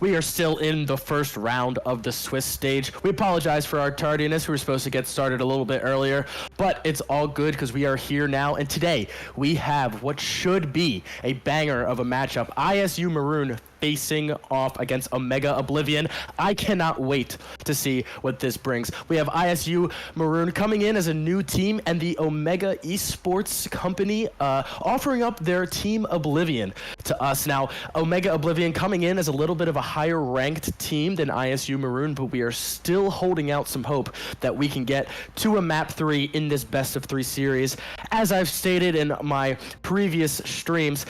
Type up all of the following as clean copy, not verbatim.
We are still in the first round of the Swiss stage. We apologize for our tardiness. We were supposed to get started a little bit earlier, but it's all good because we are here now. And today we have what should be a banger of a matchup. ISU Maroon facing off against Omega Oblivion. I cannot wait to see what this brings. We have ISU Maroon coming in as a new team and the Omega Esports company offering up their team Oblivion to us. Now, Omega Oblivion coming in as a little bit of a higher ranked team than ISU Maroon, but we are still holding out some hope that we can get to a map 3 in this best of 3 series. As I've stated in my previous streams,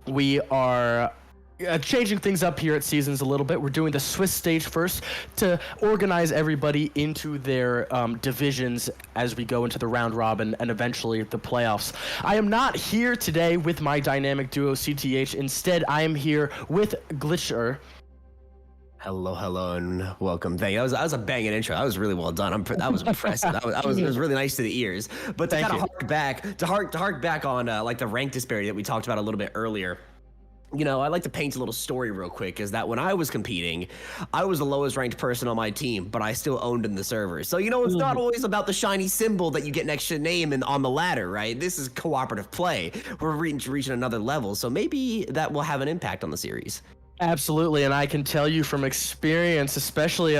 we are changing things up here at Seasons a little bit. We're doing the Swiss stage first to organize everybody into their divisions as we go into the round robin and eventually the playoffs. I am not here today with my dynamic duo CTH. Instead, I am here with Glitcher. Hello, and welcome. Thank you. That was a banging intro. That was really well done. That was impressive. It was really nice to the ears. But to kind of hark back on like the rank disparity that we talked about a little bit earlier. You know, I like to paint a little story real quick, is that when I was competing, I was the lowest ranked person on my team, but I still owned in the server. So, you know, it's not always about the shiny symbol that you get next to your name and on the ladder, right? This is cooperative play. We're reaching another level, so maybe that will have an impact on the series. Absolutely, and I can tell you from experience, especially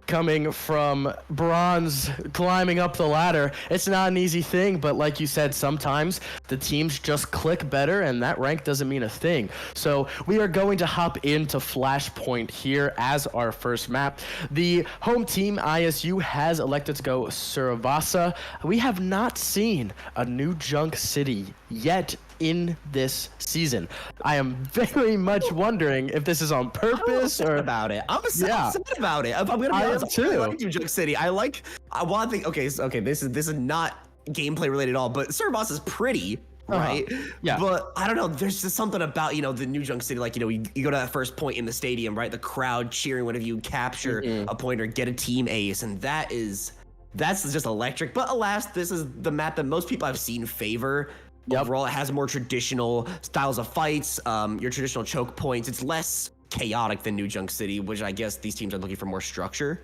coming from bronze, climbing up the ladder, it's not an easy thing, but like you said, sometimes the teams just click better, and that rank doesn't mean a thing. So we are going to hop into Flashpoint here as our first map. The home team, ISU, has elected to go Suravasa. We have not seen a new Junk City yet in this season. I am very much wondering if this is on purpose or about it. I'm upset about it. I'm gonna be honest. I like New Junk City. I want to think. Okay, this is not gameplay related at all. But Suravasa is pretty, right? Yeah. But I don't know. There's just something about the New Junk City. Like you go to that first point in the stadium, right? The crowd cheering whenever you capture a point or get a team ace, and that's just electric. But alas, this is the map that most people I've seen favor. Overall, it has more traditional styles of fights, your traditional choke points. It's less chaotic than New Junk City, which I guess these teams are looking for more structure.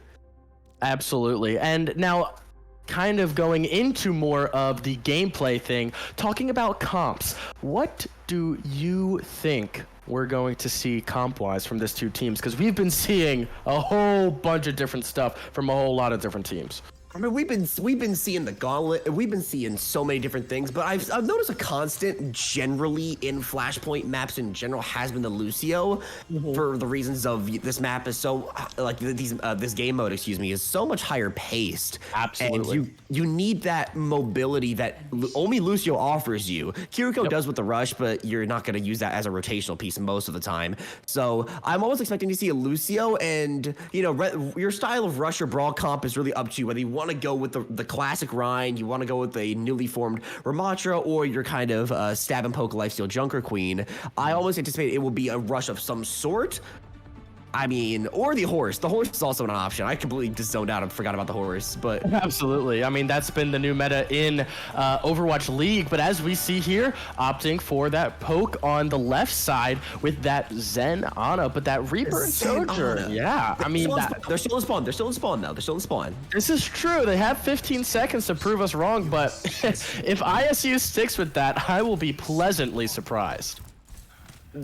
Absolutely. And now, kind of going into more of the gameplay thing, talking about comps, what do you think we're going to see comp-wise from these two teams? Because we've been seeing a whole bunch of different stuff from a whole lot of different teams. I mean, we've been seeing the gauntlet. We've been seeing so many different things, but I've noticed a constant generally in Flashpoint maps in general has been the Lucio, for the reasons of this map is so like this game mode, is so much higher paced. Absolutely. And you need that mobility that only Lucio offers you. Kiriko does with the rush, but you're not going to use that as a rotational piece most of the time. So I'm always expecting to see a Lucio, and your style of rush or brawl comp is really up to you, whether you want to go with the classic Rhine, you want to go with a newly formed Ramatra, or your kind of stab and poke lifesteal Junker Queen. I almost anticipate it will be a rush of some sort. I mean, or the horse. The horse is also an option. I completely just zoned out and forgot about the horse, but absolutely. I mean, that's been the new meta in Overwatch League, but as we see here, opting for that poke on the left side with that Zen Ana, but that Reaper and Sojourn. Yeah, I mean, they're still in spawn. They're still in spawn now. They're still in spawn. This is true. They have 15 seconds to prove us wrong, but if ISU sticks with that, I will be pleasantly surprised.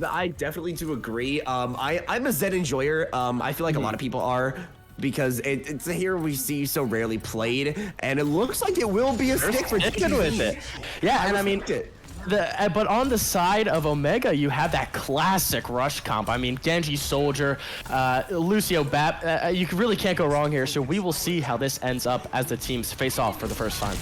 I definitely do agree. I'm a Zed enjoyer. I feel like a lot of people are, because it's a hero we see so rarely played, and it looks like it will be a stick for sticking with it. Yeah, and I mean, but on the side of Omega, you have that classic rush comp. I mean, Genji Soldier, Lucio Bap. You really can't go wrong here. So we will see how this ends up as the teams face off for the first time.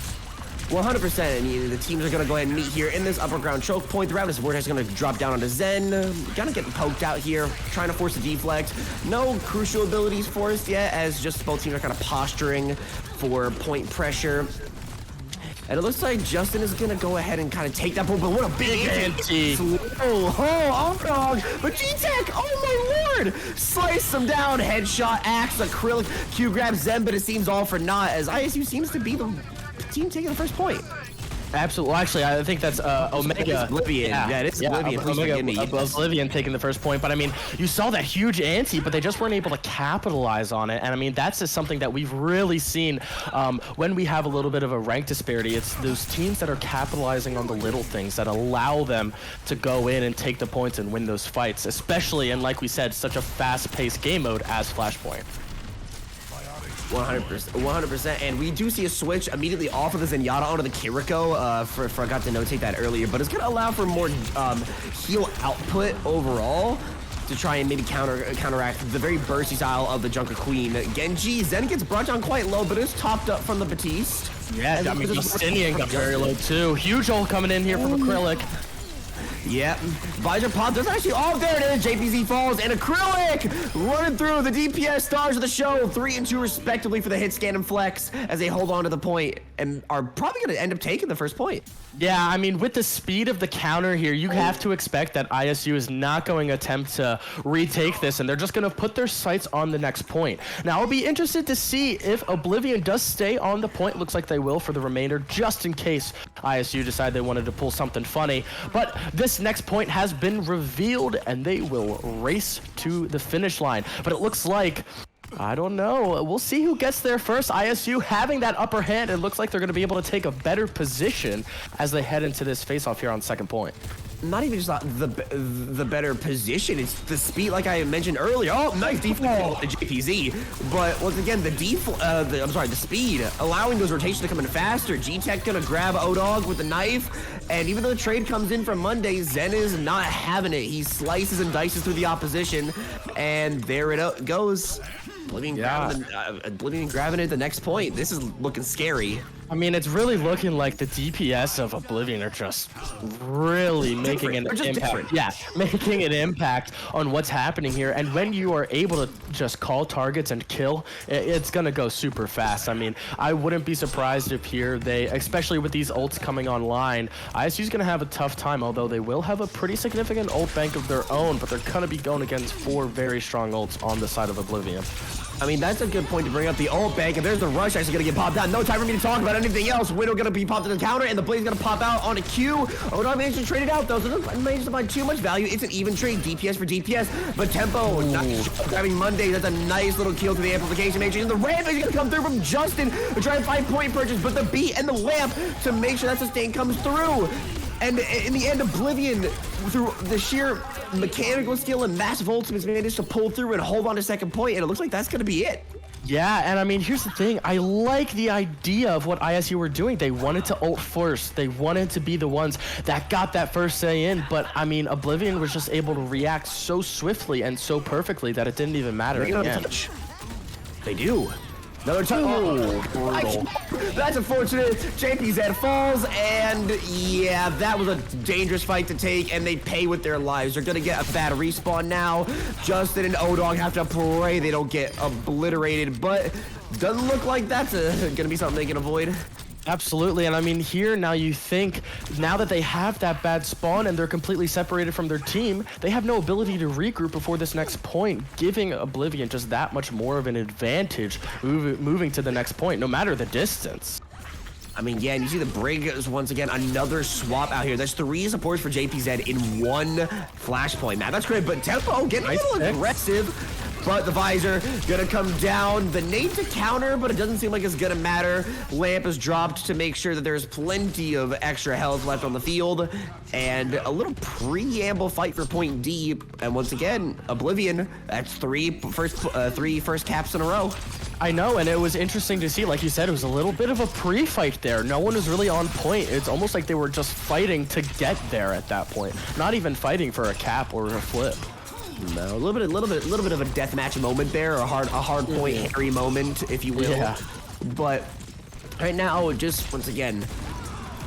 100%. I mean, the teams are going to go ahead and meet here in this upper ground choke point. The Ravenous Vortex is going to drop down onto Zen. Gonna get poked out here, trying to force a deflect. No crucial abilities forced yet, as just both teams are kind of posturing for point pressure. And it looks like Justin is going to go ahead and kind of take that point, but what a big anti. Dog. But G-Tech, oh my lord! Slice him down, headshot, axe, acrylic, Q grab Zen, but it seems all for naught, as ISU seems to be the team taking the first point. Absolutely. Well, actually, I think that's Omega. It's Oblivion. Yeah, it is Oblivion. Please forgive me. Oblivion taking the first point. But I mean, you saw that huge ante, but they just weren't able to capitalize on it. And I mean, that's just something that we've really seen when we have a little bit of a rank disparity. It's those teams that are capitalizing on the little things that allow them to go in and take the points and win those fights, especially, and like we said, such a fast-paced game mode as Flashpoint. 100%, and we do see a switch immediately off of the Zenyatta onto the Kiriko. Forgot to notate that earlier, but it's gonna allow for more heal output overall to try and maybe counteract the very bursty style of the Junker Queen. Genji, Zen gets brought down quite low, but is topped up from the Batiste. Yeah, I mean, Justinian got very low too. Huge ult coming in here from Acrylic. Yep, Visor pop, there's actually, oh, there it is, JPZ falls, and Acrylic running through the DPS stars of the show, 3 and 2 respectively for the hit, scan, and flex as they hold on to the point and are probably going to end up taking the first point. Yeah, I mean, with the speed of the counter here, you have to expect that ISU is not going to attempt to retake this, and they're just going to put their sights on the next point. Now, I'll be interested to see if Oblivion does stay on the point. Looks like they will for the remainder, just in case ISU decide they wanted to pull something funny. But this next point has been revealed, and they will race to the finish line. But it looks like, I don't know, we'll see who gets there first. ISU having that upper hand, it looks like they're going to be able to take a better position as they head into this face-off here on second point. Not even just the better position, it's the speed, like I mentioned earlier. Oh, nice default to JPZ, but once again, the speed, allowing those rotations to come in faster. G-Tech gonna grab O-Dog with the knife, and even though the trade comes in from Monday, Zen is not having it. He slices and dices through the opposition, and there it goes. Oblivion grabbing it at the next point. This is looking scary. I mean, it's really looking like the DPS of Oblivion are just really making an impact. Yeah, making an impact on what's happening here. And when you are able to just call targets and kill, it's going to go super fast. I mean, I wouldn't be surprised if here especially with these ults coming online, ISU's going to have a tough time, although they will have a pretty significant ult bank of their own, but they're going to be going against 4 very strong ults on the side of Oblivion. I mean, that's a good point to bring up the ult bank, and there's the rush actually gonna get popped out. No time for me to talk about anything else. Widow gonna be popped to the counter, and the Blaze gonna pop out on a Q. Oh, no, I managed to trade it out though, so doesn't manage to find too much value. It's an even trade, DPS for DPS, but Tempo, nice grabbing Monday. That's a nice little kill to the amplification matrix, and the Rampage is gonna come through from Justin to try and find point purchase, but the beat and the lamp to make sure that sustain comes through. And in the end, Oblivion, through the sheer mechanical skill and massive ultimates, managed to pull through and hold on to second point, and it looks like that's gonna be it. Yeah, and I mean, here's the thing. I like the idea of what ISU were doing. They wanted to ult first. They wanted to be the ones that got that first say in, but I mean, Oblivion was just able to react so swiftly and so perfectly that it didn't even matter again. They do. Another touch. Oh, that's unfortunate. JPZ falls, and yeah, that was a dangerous fight to take, and they pay with their lives. They're gonna get a bad respawn now. Justin and O-Dog have to pray they don't get obliterated, but doesn't look like that's gonna be something they can avoid. Absolutely, and I mean, here now you think, now that they have that bad spawn and they're completely separated from their team, they have no ability to regroup before this next point, giving Oblivion just that much more of an advantage moving to the next point, no matter the distance. I mean, yeah, and you see the Brig is once again another swap out here. There's 3 supports for JPZ in 1 flashpoint. Man, that's great, but Tempo getting a little aggressive. But the Visor gonna come down. The nade to counter, but it doesn't seem like it's gonna matter. Lamp is dropped to make sure that there's plenty of extra health left on the field. And a little preamble fight for point D. And once again, Oblivion, that's 3 first caps in a row. I know, and it was interesting to see, like you said, it was a little bit of a pre-fight there. No one was really on point. It's almost like they were just fighting to get there at that point. Not even fighting for a cap or a flip. No, a little bit of a deathmatch moment there, a hard point Harry moment, if you will. Yeah. But right now, just once again,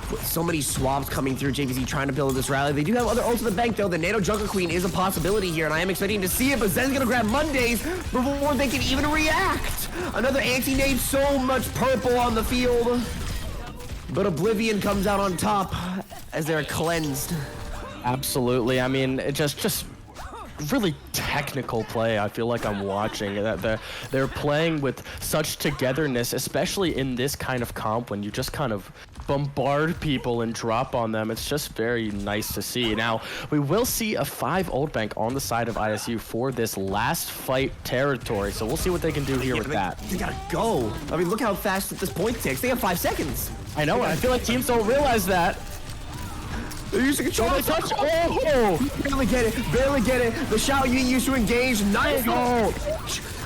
with so many swaps coming through, JVZ trying to build this rally. They do have other ults in the bank though. The Nano Jungle Queen is a possibility here, and I am expecting to see it, but Zen's gonna grab Mondays before they can even react. Another anti-nade, so much purple on the field. But Oblivion comes out on top as they're cleansed. Absolutely. I mean, it just really technical play. I feel like I'm watching that they're playing with such togetherness, especially in this kind of comp when you just kind of bombard people and drop on them. It's just very nice to see. Now, we will see a 5 ult bank on the side of ISU for this last fight territory, so we'll see what they can do here with that. They gotta go. I mean, look how fast this point takes. They have 5 seconds. I know, I feel like teams don't realize that. They're using control. They touch. Oh! Barely get it. Barely get it. The Xiao Yu used to engage. Nice goal.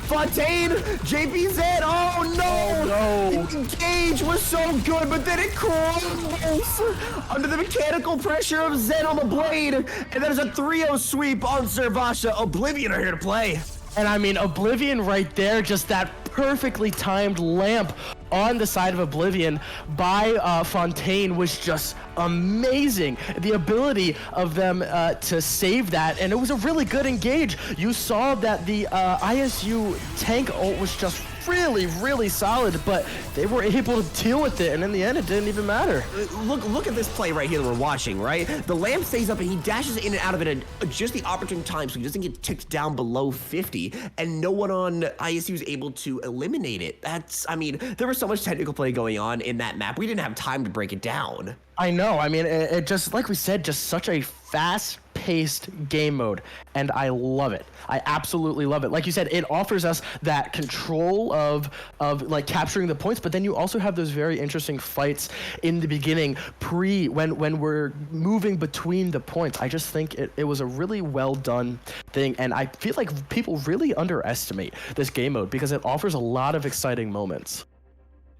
Fontaine, JPZ, oh no! The engage was so good, but then it crumbles under the mechanical pressure of Zen on the blade, and that is a 3-0 sweep on Servasha. Oblivion are here to play. And I mean, Oblivion right there, just that perfectly timed lamp on the side of Oblivion by Fontaine was just amazing. The ability of them to save that, and it was a really good engage. You saw that the ISU tank ult was just really solid, but they were able to deal with it, and in the end, it didn't even matter. Look at this play right here that we're watching, right? The lamp stays up, and he dashes in and out of it at just the opportune time, so he doesn't get ticked down below 50, and no one on ISU is able to eliminate it. I mean, there was so much technical play going on in that map. We didn't have time to break it down. I know. I mean, it just, like we said, just such a fast-paced game mode, and I love it. I absolutely love it. Like you said, it offers us that control of like capturing the points, but then you also have those very interesting fights in the beginning, when we're moving between the points. I just think it was a really well done thing, and I feel like people really underestimate this game mode because it offers a lot of exciting moments.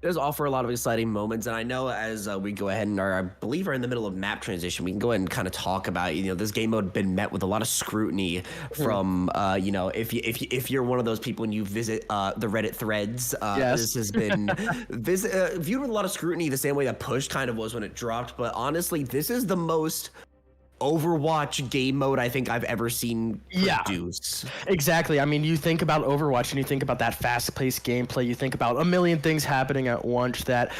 It does offer a lot of exciting moments, and I know as we go ahead and I believe are in the middle of map transition, we can go ahead and kind of talk about, this game mode been met with a lot of scrutiny from, if you're one of those people and you visit the Reddit threads, yes. This has been viewed with a lot of scrutiny the same way that Push kind of was when it dropped, but honestly, this is the most Overwatch game mode I think I've ever seen produced. Yeah, exactly. I mean, you think about Overwatch and you think about that fast-paced gameplay. You think about a million things happening at once that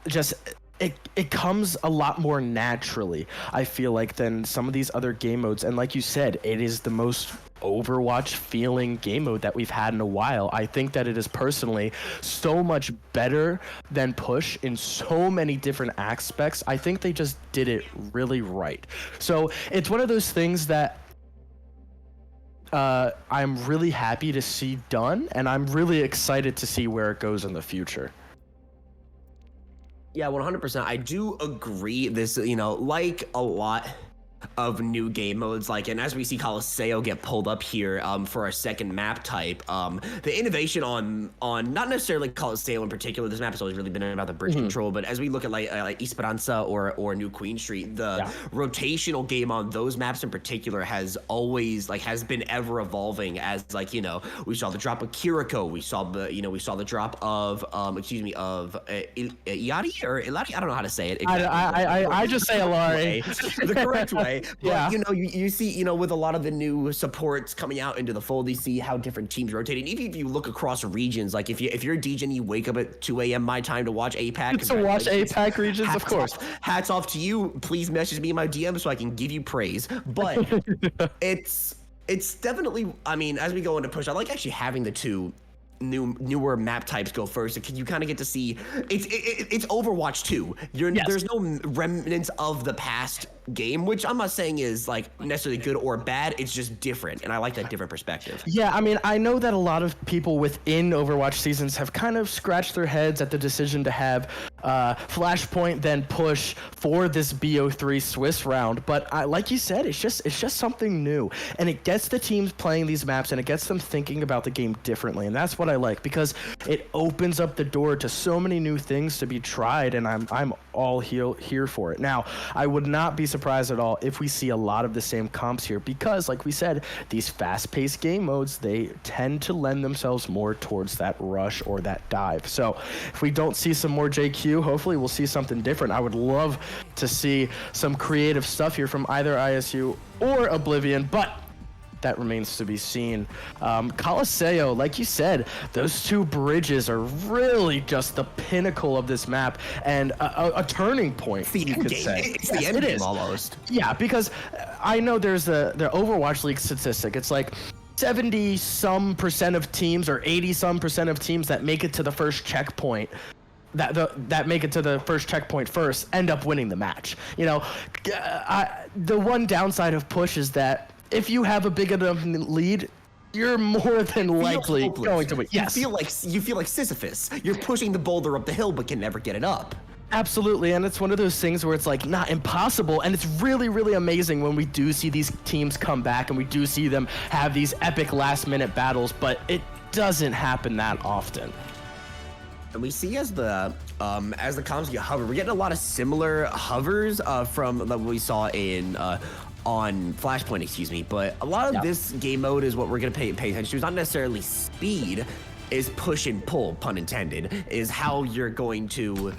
just it comes a lot more naturally, I feel like, than some of these other game modes. And like you said, it is the most Overwatch feeling game mode that we've had in a while. I think that it is personally so much better than Push in so many different aspects. I think they just did it really right. So it's one of those things that I'm really happy to see done, and I'm really excited to see where it goes in the future. Yeah, 100%. I do agree. This, like a lot of new game modes, and as we see Coliseo get pulled up here for our second map type, the innovation on not necessarily Coliseo in particular, this map has always really been about the bridge control, but as we look at like Esperanza or New Queen Street, the rotational game on those maps in particular has always has been ever evolving. As we saw the drop of Kiriko, we saw the drop of Iari or Ilari, I don't know how to say it exactly. I just say Ilari. The correct way. But, yeah. You see, with a lot of the new supports coming out into the fold, you see how different teams rotate. And even if you look across regions, like if you're a DJ and you wake up at 2 a.m. my time to watch APAC. To watch APAC regions, of course. Hats off to you. Please message me in my DM so I can give you praise. But it's definitely, I mean, as we go into Push, I like actually having the two newer map types go first. So you kind of get to see it's Overwatch 2. There's no remnants of the past game, which I'm not saying is necessarily good or bad. It's just different, and I like that different perspective. Yeah, I mean, I know that a lot of people within Overwatch Seasons have kind of scratched their heads at the decision to have Flashpoint then Push for this BO3 Swiss round, but like you said, it's just something new, and it gets the teams playing these maps, and it gets them thinking about the game differently, and that's what I like, because it opens up the door to so many new things to be tried, and I'm all here for it. Now, I would not be surprised at all if we see a lot of the same comps here, because like we said, these fast-paced game modes, they tend to lend themselves more towards that rush or that dive. So if we don't see some more JQ, hopefully we'll see something different. I would love to see some creative stuff here from either ISU or Oblivion, but that remains to be seen. Coliseo, like you said, those two bridges are really just the pinnacle of this map and a turning point. It's the end game. It's the end game almost. Yeah, because I know there's the Overwatch League statistic. It's like 70-some% of teams or 80-some% of teams that make it to the first checkpoint that make it to the first checkpoint first end up winning the match. You know, the one downside of push is that if you have a big enough lead, you're more than likely going to win. Yes. You feel like Sisyphus. You're pushing the boulder up the hill but can never get it up. Absolutely, and it's one of those things where it's like not impossible, and it's really, really amazing when we do see these teams come back and we do see them have these epic last-minute battles, but it doesn't happen that often. And we see as the comms get hover, we're getting a lot of similar hovers from what we saw in on Flashpoint, excuse me. But a lot of this game mode is what we're gonna pay attention to. It's not necessarily speed, is push and pull, pun intended, is how you're going to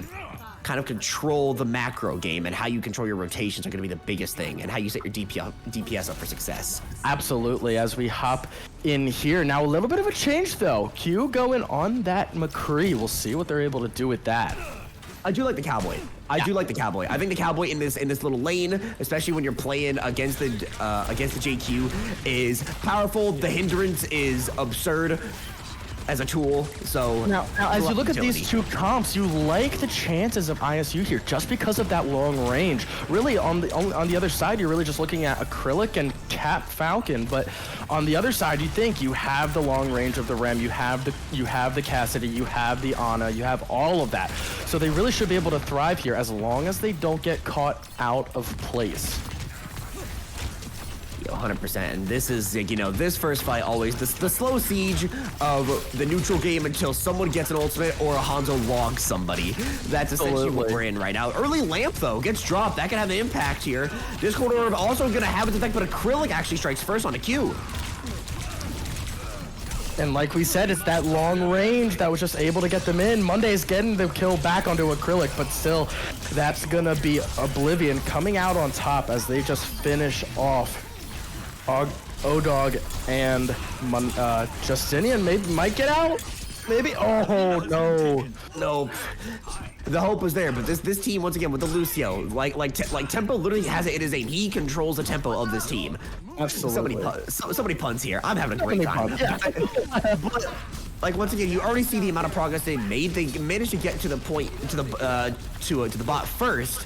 kind of control the macro game, and how you control your rotations are going to be the biggest thing, and how you set your DPS up for success. Absolutely. As we hop in here now, a little bit of a change though. Q going on that McCree. We'll see what they're able to do with that. I do like the Cowboy. I do like the Cowboy. I think the Cowboy in this little lane, especially when you're playing against the JQ, is powerful. The hindrance is absurd as a tool. So now as you look at these two comps, you like the chances of ISU here just because of that long range. Really, on the other side, you're really just looking at Acrylic and Cap Falcon, but on the other side, you think you have the long range of the Rem, you have the Cassidy, you have the Ana, you have all of that. So they really should be able to thrive here as long as they don't get caught out of place. 100%. And this is, you know, this first fight always the slow siege of the neutral game until someone gets an ultimate or a Hanzo logs somebody. That's essentially what we're in right now. Early lamp though gets dropped. That can have an impact here. Discord Orb also gonna have its effect, but Acrylic actually strikes first on a Q. And like we said, it's that long range that was just able to get them in. Monday's getting the kill back onto Acrylic, but still, that's gonna be Oblivion coming out on top as they just finish off O-Dog and Justinian might get out. Maybe. Oh no. No. The hope was there, but this team once again with the Lucio, like Tempo literally has it in his aim. He controls the tempo of this team. Absolutely. So many puns here. I'm having a great time. Yeah. But, like once again, you already see the amount of progress they made. They managed to get to the point to the bot first.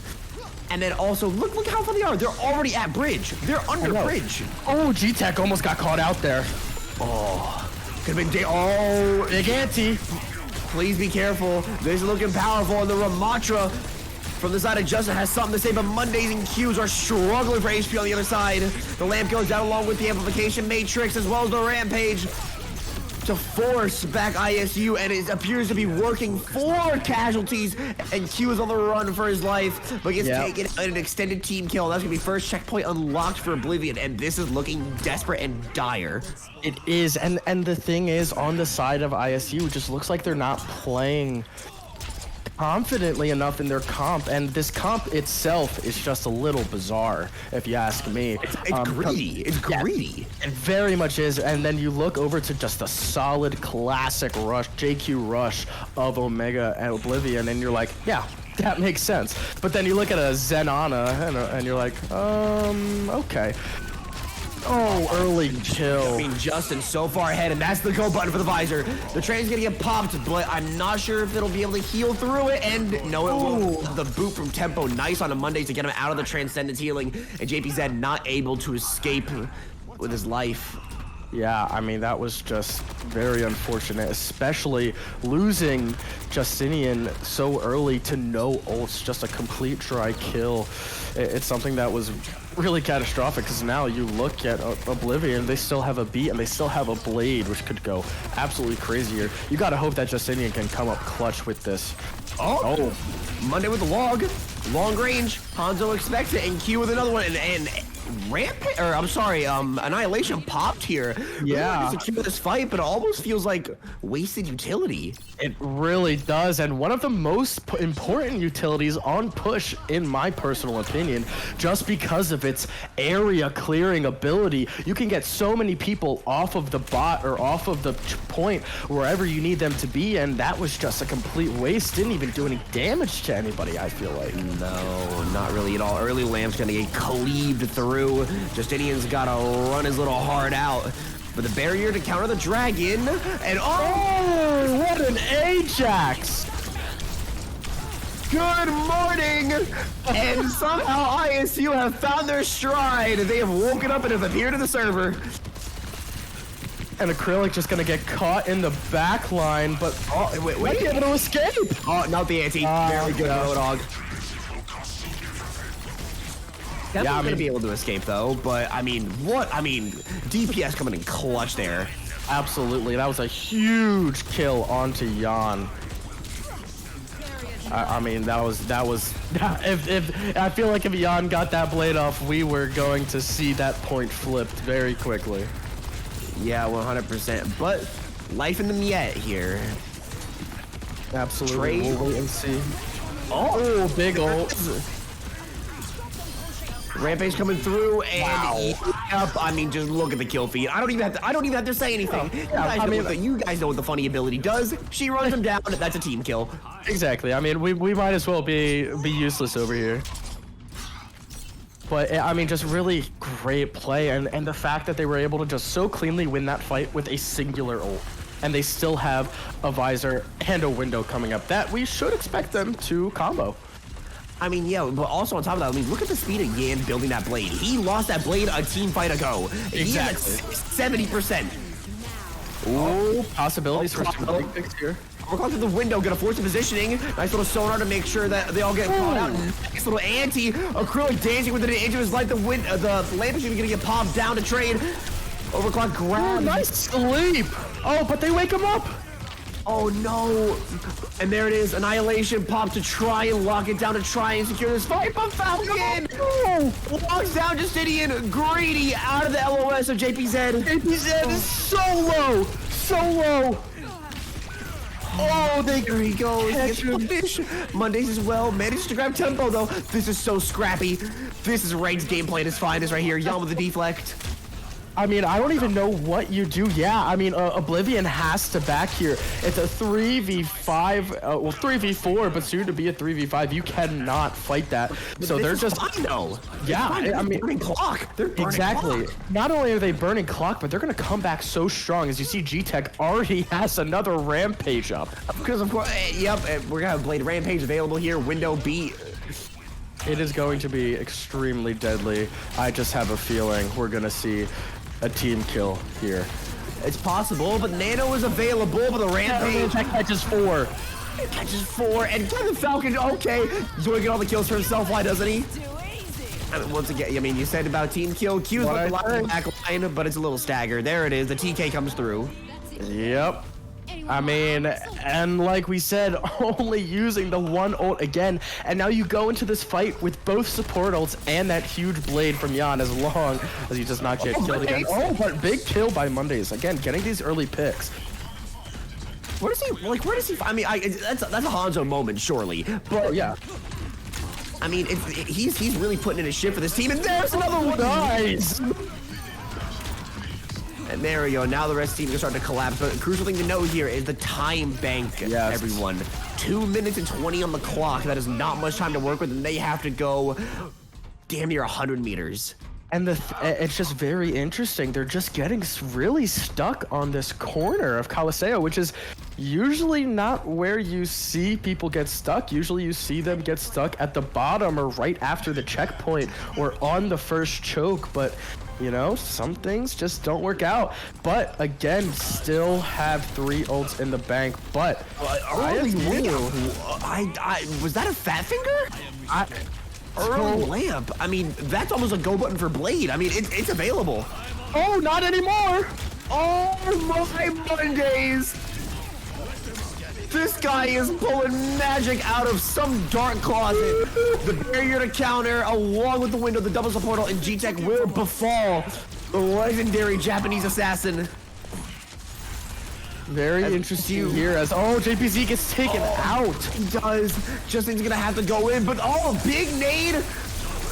And then also, look how far they are. They're already at bridge. They're under bridge. Oh, G-Tech almost got caught out there. Oh, could have been oh, big ante. Please be careful. This is looking powerful. And the Ramatra from the side of Justin has something to say, but Mondays and Qs are struggling for HP on the other side. The lamp goes down along with the amplification matrix as well as the rampage to force back ISU, and it appears to be working for casualties, and Q is on the run for his life, but gets taken an extended team kill. That's gonna be first checkpoint unlocked for Oblivion, and this is looking desperate and dire. It is, and the thing is, on the side of ISU, it just looks like they're not playing confidently enough in their comp, and this comp itself is just a little bizarre, if you ask me. It's greedy. It's greedy. It very much is. And then you look over to just a solid classic rush, JQ rush of Omega and Oblivion, and you're like, yeah, that makes sense. But then you look at a Zenana, and you're like, okay. Oh, early kill. I mean, Justin so far ahead, and that's the go button for the visor. The train's gonna get popped, but I'm not sure if it'll be able to heal through it, and no, it won't. The boot from Tempo, nice on a Monday to get him out of the Transcendence healing, and JPZ not able to escape with his life. Yeah, I mean, that was just very unfortunate, especially losing Justinian so early to no ults, just a complete dry kill. It's something that was really catastrophic, because now you look at Oblivion, they still have a beat and they still have a blade, which could go absolutely crazier. You gotta hope that Justinian can come up clutch with this. Oh. Monday with the log, long range, Hanzo expects it, and Q with another one, and Rampage, or I'm sorry, Annihilation popped here. Yeah. Really secure this fight, but it almost feels like wasted utility. It really does, and one of the most important utilities on push, in my personal opinion, just because of its area clearing ability, you can get so many people off of the bot or off of the point wherever you need them to be, and that was just a complete waste. Didn't even do any damage to anybody, I feel like. No, not really at all. Early Lamb's gonna get cleaved through. Justinian's gotta run his little heart out. But the barrier to counter the dragon, and oh, what an Ajax! Good morning! And somehow ISU have found their stride. They have woken up and have appeared in the server. And Acrylic just gonna get caught in the back line, but wait. might be able to escape. Oh, not the anti. Very good, Dog. Definitely gonna be able to escape though, but I mean, DPS coming in clutch there. Absolutely, that was a huge kill onto Jan. I mean, that was. If I feel like if Jan got that blade off, we were going to see that point flipped very quickly. Yeah, 100%. But life in the Miette here. Absolutely. We'll wait and see. Oh, big ult. Rampage coming through, and yep, I mean, just look at the kill feed. I don't even have to say anything. You guys know what the funny ability does. She runs him down. That's a team kill. Exactly. I mean, we might as well be useless over here. But I mean, just really great play, and the fact that they were able to just so cleanly win that fight with a singular ult, and they still have a visor and a window coming up that we should expect them to combo. I mean, yeah, but also on top of that, I mean, look at the speed of Yan building that blade. He lost that blade a team fight ago. Exactly. He's at 70%. Ooh, possibilities for some big picks here. Overclock to the window, gonna force the positioning. Nice little sonar to make sure that they all get caught out. Nice little anti. Acrylic dancing within an inch of his life. The lamp is gonna get popped down to trade. Overclock grab. Nice sleep. Oh, but they wake him up. Oh no! And there it is, Annihilation pop to try and lock it down to try and secure this fight, but Falcon locks down Justinian, greedy out of the LOS of JPZ. JPZ is so low. Oh, there he goes. catch him. Mondays as well, manages to grab tempo though. This is so scrappy. This is Raid's gameplay at its finest right here. Yan with the deflect. I mean, I don't even know what you do. Yeah, I mean, Oblivion has to back here. It's a 3v5, well, 3v4, but soon to be a 3v5. You cannot fight that. So they're just, I know. Yeah, I mean, burning clock. They're burning exactly. clock. Not only are they burning clock, but they're going to come back so strong. As you see, G-Tech already has another rampage up. Because of course, yep, we're gonna have Blade Rampage available here. Window B. It is going to be extremely deadly. I just have a feeling we're going to see a team kill here. It's possible, but Nano is available for the Rampage. That catches 4. It catches 4, and Kevin Falcon, okay, he's going to get all the kills for himself, why doesn't he? I mean, once again, I mean, you said about team kill, Q's with the back line, but it's a little stagger. There it is, the TK comes through. Yep. I mean, and like we said, only using the one ult again, and now you go into this fight with both support ults and that huge blade from Yan, as long as you just not get killed again. Oh, but big kill by Mondays. Again, getting these early picks. Where does he, I mean, that's a Hanzo moment, surely, but yeah. I mean, he's really putting in his shit for this team, and there's another one. Nice. And there we go. Now the rest of the team is starting to collapse. But the crucial thing to know here is the time bank, everyone. 2 minutes and 20 on the clock. That is not much time to work with, and they have to go damn near 100 meters. And it's just very interesting. They're just getting really stuck on this corner of Coliseo, which is usually not where you see people get stuck. Usually you see them get stuck at the bottom or right after the checkpoint or on the first choke. But, you know, some things just don't work out. But, again, still have 3 ults in the bank. But was that a fat finger? Early lamp. I mean, that's almost a go button for Blade. I mean, it's available. Oh, not anymore. Oh my Mondays. This guy is pulling magic out of some dark closet. The barrier to counter, along with the window, the double portal, and G-Tech will befall the legendary Japanese assassin. Very interesting here as JPZ gets taken out. He does. Justin's gonna have to go in, but big nade.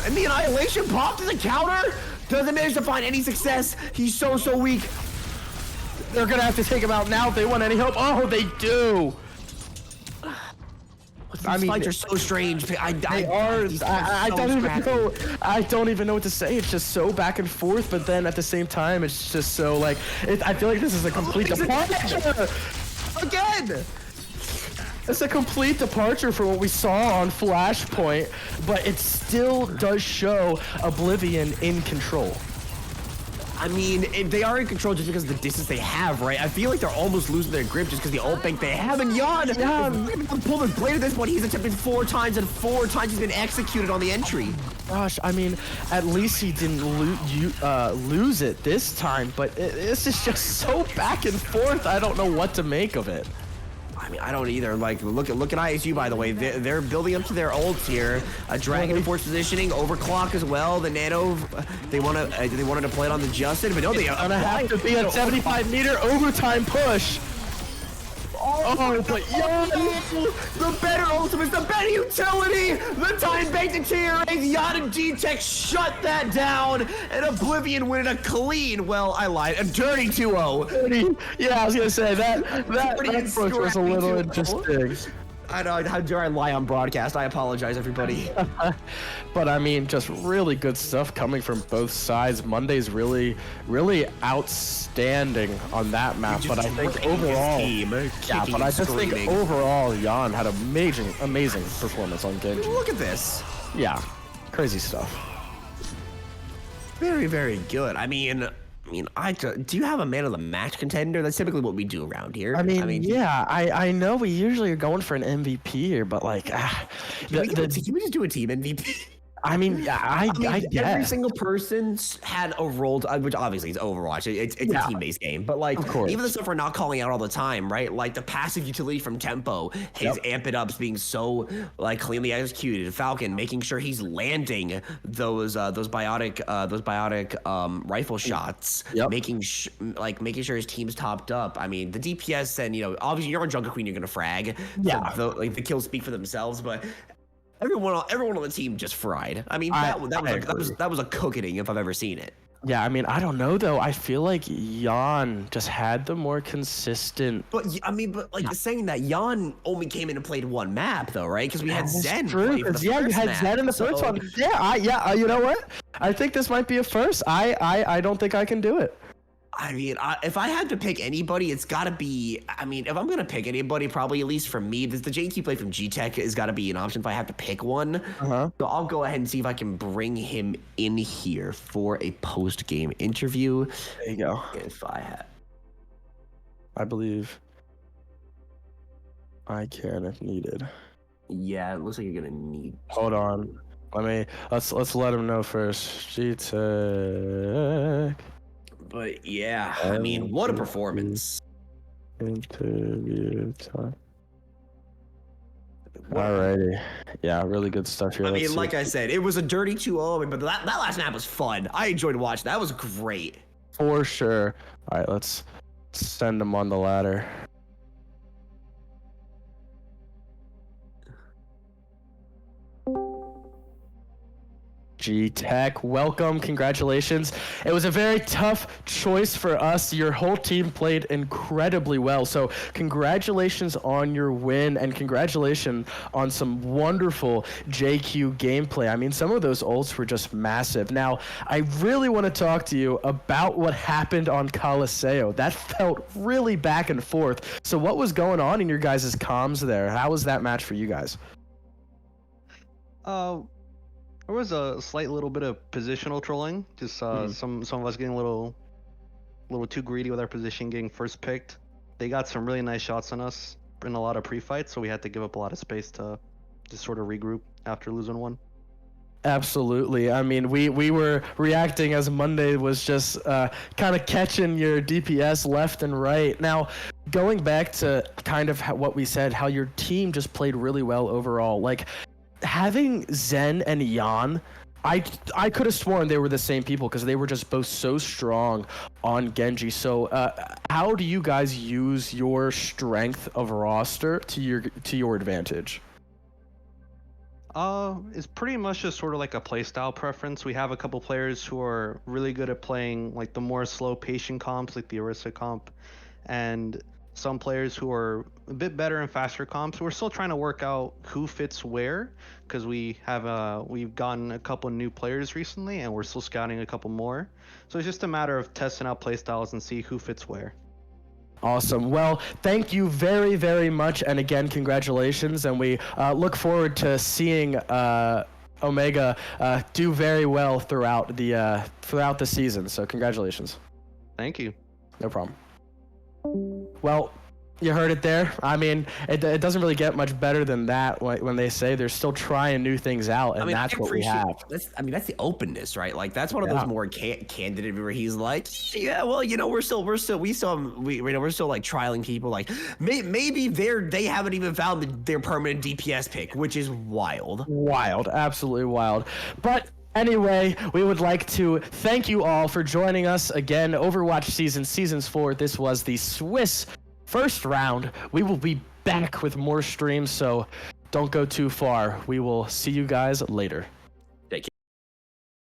And the Annihilation popped as a counter. Doesn't manage to find any success. He's so weak. They're gonna have to take him out now if they want any hope. Oh, they do. These fights are so strange. I don't even know. I don't even know what to say. It's just so back and forth, but then at the same time, it's just so like. I feel like this is a complete departure. Again. It's a complete departure from what we saw on Flashpoint, but it still does show Oblivion in control. I mean, they are in control just because of the distance they have, right? I feel like they're almost losing their grip just because the ult bank they have. And Jan pulled his blade at this point. He's attempted 4 times, and 4 times he's been executed on the entry. Gosh, I mean, at least he didn't lose it this time, but this is just so back and forth. I don't know what to make of it. I mean, I don't either. Like, look at ISU, by the way. They're building up to their ults here. A Dragon Force positioning, overclock as well. The Nano, they wanted to play it on the Justin, but no, they gonna have to be a 75-meter overtime push. Oh, but the better ultimates, the better utility, the time bank deteriorates. Yan and G-Tech shut that down, and Oblivion win a clean, well, I lied, a dirty 2-0. Yeah, I was gonna say that approach was a little interesting. I know, how dare I lie on broadcast? I apologize, everybody. But I mean, just really good stuff coming from both sides. Monday's really outstanding on that map. But I think overall, think overall, Jan had an amazing performance on Genji. Look at this. Yeah, crazy stuff. Very, very good. I mean, do you have a man of the match contender? That's typically what we do around here. I mean yeah, I know we usually are going for an MVP here, but like, can we just do a team MVP? I mean, I guess. Every single person had a role, which obviously is Overwatch. It's a team-based game, but like, even the stuff we're not calling out all the time, right? Like the passive utility from Tempo, his amp it ups being so like cleanly executed. Falcon making sure he's landing those biotic rifle shots, making sure his team's topped up. I mean, the DPS and obviously you're on Jungle Queen, you're gonna frag. Yeah, so the kills speak for themselves, but. Everyone on the team just fried. I mean, that was a cooking if I've ever seen it. Yeah, I mean, I don't know though. I feel like Jan just had the more consistent. But saying that Jan only came in and played one map though, right? Because we had Zen. True. You had Zen in the first one. Yeah. You know what? I think this might be a first. I don't think I can do it. I mean, if I had to pick anybody, it's got to be. I mean, if I'm gonna pick anybody, probably at least for me, the JT play from G-Tech has got to be an option if I have to pick one. So I'll go ahead and see if I can bring him in here for a post-game interview. There you go. If I had, I believe I can if needed. Yeah, it looks like you're gonna need. Hold on. Let's let him know first. G-Tech. But yeah, I mean, what a performance. Interview time. Alrighty. Yeah, really good stuff here. I mean, like I said, it was a dirty 2-0, but that last map was fun. I enjoyed watching. That was great. For sure. All right, let's send him on the ladder. G-Tech, welcome, congratulations. It was a very tough choice for us. Your whole team played incredibly well, so congratulations on your win, and congratulations on some wonderful JQ gameplay. I mean, some of those ults were just massive. Now, I really want to talk to you about what happened on Coliseo. That felt really back and forth. So what was going on in your guys' comms there? How was that match for you guys? There was a slight little bit of positional trolling. Just some of us getting a little too greedy with our position, getting first picked. They got some really nice shots on us in a lot of pre-fights, so we had to give up a lot of space to just sort of regroup after losing one. Absolutely. I mean, we were reacting as Monday was just kind of catching your DPS left and right. Now, going back to kind of what we said, how your team just played really well overall. Like, having Zen and Jan, I could have sworn they were the same people because they were just both so strong on Genji. So how do you guys use your strength of roster to your advantage? It's pretty much just sort of like a playstyle preference. We have a couple players who are really good at playing like the more slow patient comps, like the Orisa comp, and some players who are a bit better in faster comps. We're still trying to work out who fits where, because we've gotten a couple new players recently, and we're still scouting a couple more. So it's just a matter of testing out playstyles and see who fits where. Awesome. Well, thank you very, very much. And again, congratulations. And we look forward to seeing Omega do very well throughout the season. So congratulations. Thank you. No problem. Well, you heard it there. I mean, it doesn't really get much better than that when they say they're still trying new things out, and that's what we have. That's the openness, right? Like that's one of those more candid where he's like, yeah, well, we're still like trialing people. Like maybe they haven't even found their permanent DPS pick, which is wild. Wild, absolutely wild. But anyway, we would like to thank you all for joining us again. Overwatch Seasons 4. This was the Swiss first round. We will be back with more streams, so don't go too far. We will see you guys later.